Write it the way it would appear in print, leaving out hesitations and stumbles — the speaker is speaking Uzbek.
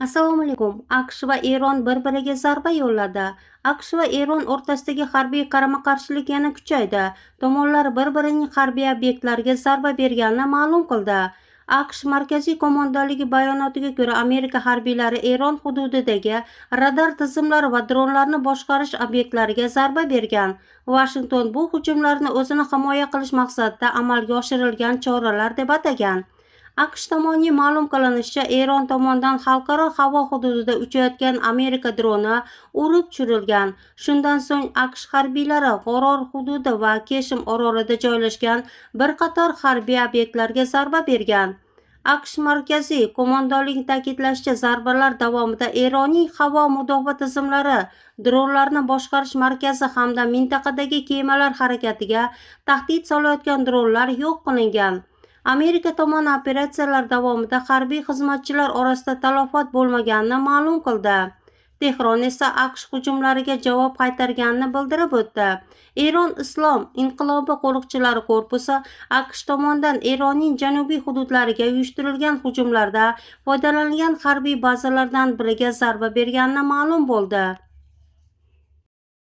Assalomu alaykum. AQSh va Eron bir-biriga zarba yo'lladi. AQSh va Eron o'rtasidagi harbiy qarama-qarshilik yana kuchaydi. Tomonlar bir-birining harbiy obyektlariga zarba berganini ma'lum qildi. AQSh Markaziy qo'mondonligi bayonotiga ko'ra, Amerika harbiylari Eron hududidagi radar tizimlari va dronlarni boshqarish obyektlariga zarba bergan. Washington bu hujumlarni o'zini himoya qilish maqsadida amalga oshirilgan choralar deb atagan. AQSh tomonidan ma'lum qilinishicha, Eron tomonidan xalqaro havo hududida uchayotgan Amerika droni urib tushirilgan. Shundan so'ng AQSh harbiylari G'oror hududi va Keshim orolida joylashgan bir qator harbiy obyektlarga zarba bergan. AQSh markaziy qo'mondonligining ta'kidlashicha, zarbalar davomida Eronning havo mudofaa tizimlari, dronlarni boshqarish markazi hamda mintaqadagi kemalar harakatiga tahdid solayotgan dronlar yo'q qilingan. Amerika tomoni operatsiyalar davomida harbiy xizmatchilar orasida talafot bo'lmaganini ma'lum qildi. Tehron esa AQSh hujumlariga javob qaytarganini bildirib o'tdi. Eron Islom inqilobi qo'riqchilari korpusi AQSh tomonidan Eronning janubiy hududlariga uyushtirilgan hujumlarda foydalanilgan harbiy bazalardan biriga zarba berganini ma'lum bo'ldi.